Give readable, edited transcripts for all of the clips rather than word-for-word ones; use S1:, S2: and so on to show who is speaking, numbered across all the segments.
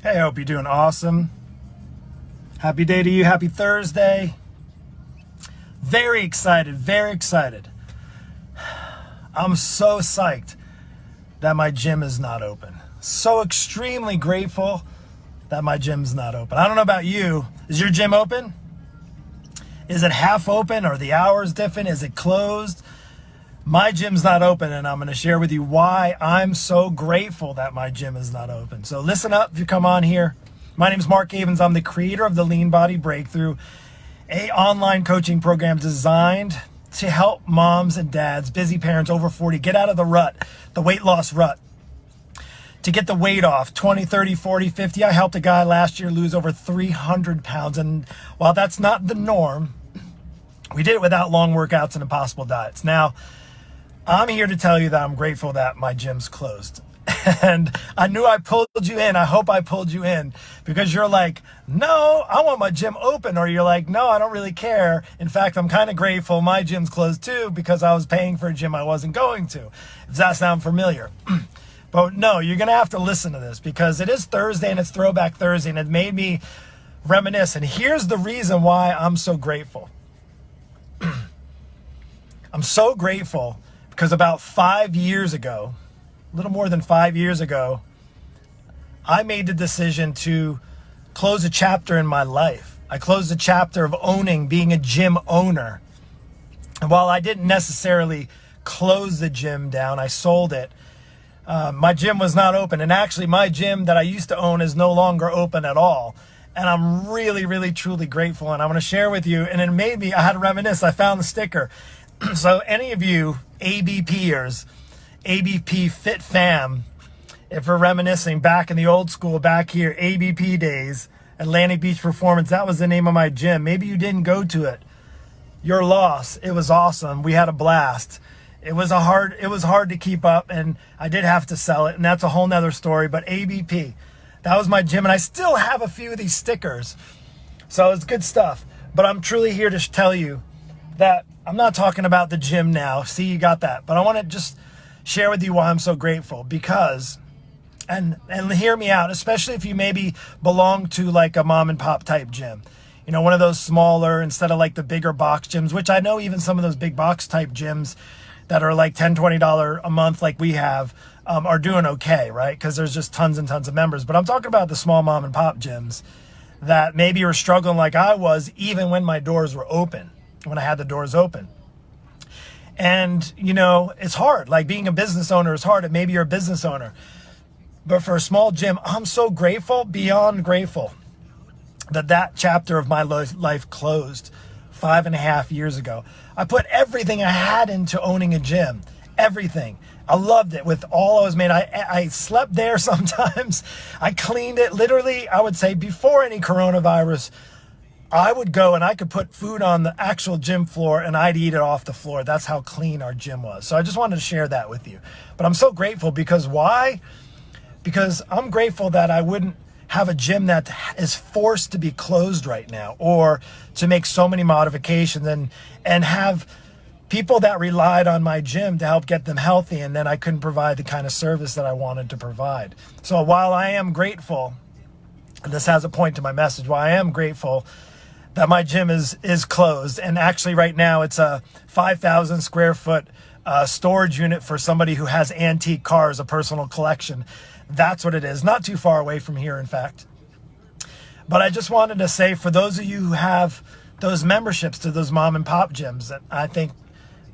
S1: Hey, I hope you're doing awesome. Happy day to you. Happy Thursday. Very excited. Very excited. I'm so psyched that my gym is not open. So extremely grateful that my gym's not open. I don't know about you. Is your gym open? Is it half open? Are the hours different? Is it closed? My gym's not open, and I'm going to share with you why I'm so grateful that my gym is not open. So listen up if you come on here. My name is Mark Havens. I'm the creator of the Lean Body Breakthrough, an online coaching program designed to help moms and dads, busy parents over 40, get out of the rut, the weight loss rut, to get the weight off 20, 30, 40, 50. I helped a guy last year lose over 300 pounds. And while that's not the norm, we did it without long workouts and impossible diets. Now, I'm here to tell you that I'm grateful that my gym's closed. And I knew I pulled you in. I hope I pulled you in because you're like, no, I want my gym open. Or you're like, no, I don't really care. In fact, I'm kind of grateful my gym's closed too because I was paying for a gym I wasn't going to. Does that sound familiar? But no, you're going to have to listen to this because it is Thursday and it's Throwback Thursday and it made me reminisce. And here's the reason why I'm so grateful. I'm so grateful because about 5 years ago, a little more than 5 years ago, I made the decision to close a chapter in my life. I closed a chapter of being a gym owner. And while I didn't necessarily close the gym down, I sold it. My gym was not open. And actually, my gym that I used to own is no longer open at all. And I'm really, really, truly grateful. And I want to share with you. And it made me, I had to reminisce. I found the sticker. So any of you ABPers, ABP Fit Fam, if we're reminiscing back in the old school, back here, ABP days, Atlantic Beach Performance, that was the name of my gym. Maybe you didn't go to it. Your loss. It was awesome. We had a blast. It was hard to keep up, and I did have to sell it, and that's a whole nother story. But ABP, that was my gym, and I still have a few of these stickers. So it's good stuff. But I'm truly here to tell you that I'm not talking about the gym now. See, you got that. But I want to just share with you why I'm so grateful because, and hear me out, especially if you maybe belong to like a mom and pop type gym. You know, one of those smaller instead of like the bigger box gyms, which I know even some of those big box type gyms that are like $10, $20 a month like we have are doing okay, right? Because there's just tons and tons of members. But I'm talking about the small mom and pop gyms that maybe are struggling like I was even when my doors were open, when I had the doors open. And, you know, it's hard. Like being a business owner is hard. And maybe you're a business owner. But for a small gym, I'm so grateful, beyond grateful, that chapter of my life closed 5.5 years ago. I put everything I had into owning a gym. Everything. I loved it with all I was made. I slept there sometimes. I cleaned it. Literally, I would say before any coronavirus, I would go and I could put food on the actual gym floor and I'd eat it off the floor. That's how clean our gym was. So I just wanted to share that with you. But I'm so grateful because why? Because I'm grateful that I wouldn't have a gym that is forced to be closed right now or to make so many modifications and have people that relied on my gym to help get them healthy, and then I couldn't provide the kind of service that I wanted to provide. So while I am grateful, and this has a point to my message, while I am grateful that my gym is closed, and actually right now it's a 5,000 square foot storage unit for somebody who has antique cars, a personal collection. That's what it is. Not too far away from here, in fact. But I just wanted to say, for those of you who have those memberships to those mom and pop gyms, that I think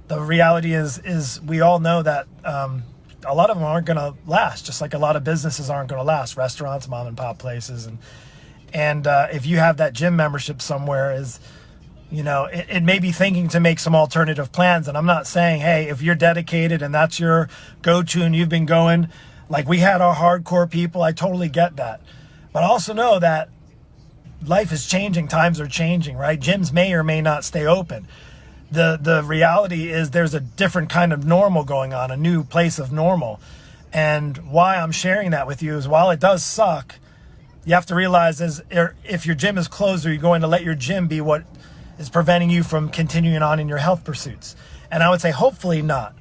S1: the reality is we all know that a lot of them aren't going to last, just like a lot of businesses aren't going to last, restaurants, mom and pop places. And if you have that gym membership somewhere, it may be thinking to make some alternative plans. And I'm not saying, hey, if you're dedicated and that's your go-to and you've been going, like we had our hardcore people, I totally get that. But I also know that life is changing, times are changing, right? Gyms may or may not stay open. The reality is there's a different kind of normal going on, a new place of normal. And why I'm sharing that with you is while it does suck, you have to realize is if your gym is closed, are you going to let your gym be what is preventing you from continuing on in your health pursuits? And I would say hopefully not.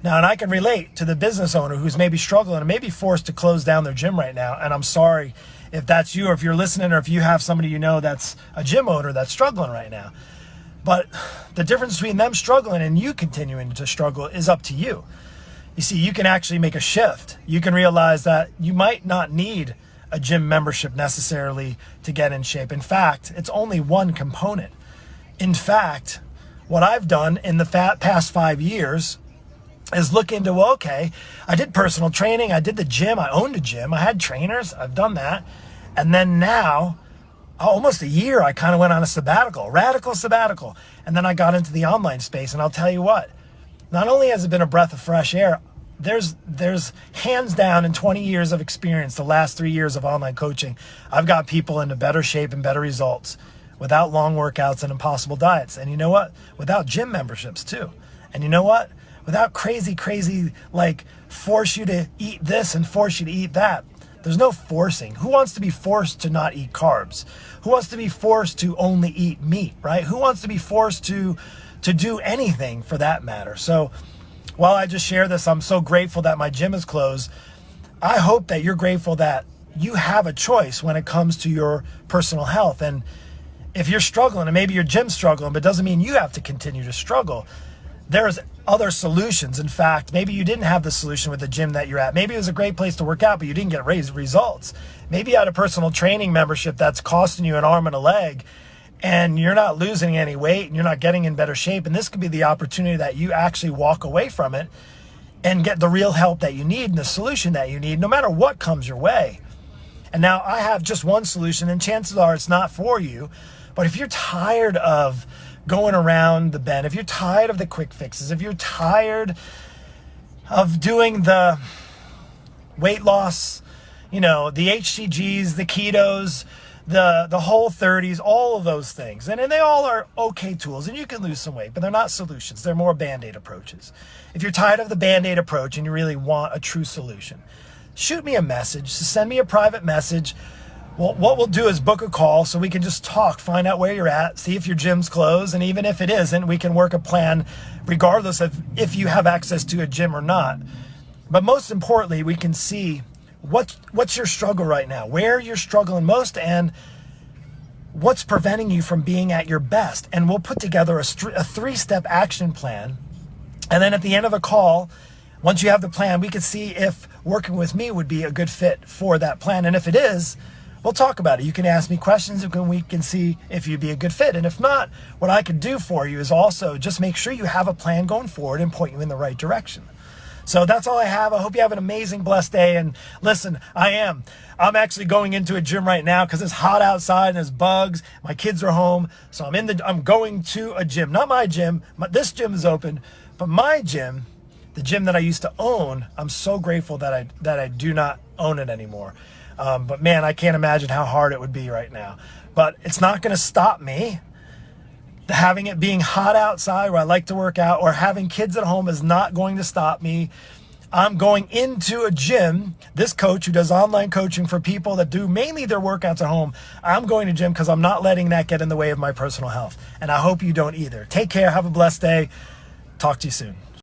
S1: Now, and I can relate to the business owner who's maybe struggling and maybe forced to close down their gym right now. And I'm sorry if that's you, or if you're listening, or if you have somebody you know that's a gym owner that's struggling right now. But the difference between them struggling and you continuing to struggle is up to you. You see, you can actually make a shift. You can realize that you might not need a gym membership necessarily to get in shape. In fact, it's only one component. In fact, what I've done in the past 5 years is look into, well, okay, I did personal training, I did the gym, I owned a gym, I had trainers, I've done that. And then now, almost a year, I kind of went on a sabbatical, radical sabbatical. And then I got into the online space, and I'll tell you what, not only has it been a breath of fresh air, there's hands down in 20 years of experience, the last 3 years of online coaching, I've got people into better shape and better results without long workouts and impossible diets. And you know what? Without gym memberships too. And you know what? Without crazy, like force you to eat this and force you to eat that. There's no forcing. Who wants to be forced to not eat carbs? Who wants to be forced to only eat meat, right? Who wants to be forced to do anything for that matter? So while I just share this, I'm so grateful that my gym is closed. I hope that you're grateful that you have a choice when it comes to your personal health. And if you're struggling, and maybe your gym's struggling, but it doesn't mean you have to continue to struggle. There's other solutions. In fact, maybe you didn't have the solution with the gym that you're at. Maybe it was a great place to work out, but you didn't get results. Maybe you had a personal training membership that's costing you an arm and a leg, and you're not losing any weight, and you're not getting in better shape. And this could be the opportunity that you actually walk away from it and get the real help that you need and the solution that you need, no matter what comes your way. And now I have just one solution, and chances are it's not for you. But if you're tired of going around the bend, if you're tired of the quick fixes, if you're tired of doing the weight loss, the HCGs, the ketos, the Whole30s, all of those things, and they all are okay tools, and you can lose some weight, but they're not solutions. They're more Band-Aid approaches. If you're tired of the Band-Aid approach and you really want a true solution, shoot me a message, send me a private message. Well, what we'll do is book a call so we can just talk, find out where you're at, see if your gym's closed, and even if it isn't, we can work a plan regardless of if you have access to a gym or not. But most importantly, we can see what's your struggle right now, where you're struggling most, and what's preventing you from being at your best. And we'll put together a 3-step action plan. And then at the end of a call, once you have the plan, we can see if working with me would be a good fit for that plan. And if it is, we'll talk about it. You can ask me questions and we can see if you'd be a good fit. And if not, what I could do for you is also just make sure you have a plan going forward and point you in the right direction. So that's all I have. I hope you have an amazing, blessed day. And listen, I'm actually going into a gym right now because it's hot outside and there's bugs. My kids are home. So I'm going to a gym, not my gym. This gym is open, but my gym, the gym that I used to own, I'm so grateful that I do not own it anymore. But man, I can't imagine how hard it would be right now. But it's not going to stop me. Having it being hot outside where I like to work out, or having kids at home, is not going to stop me. I'm going into a gym. This coach who does online coaching for people that do mainly their workouts at home, I'm going to gym because I'm not letting that get in the way of my personal health. And I hope you don't either. Take care. Have a blessed day. Talk to you soon.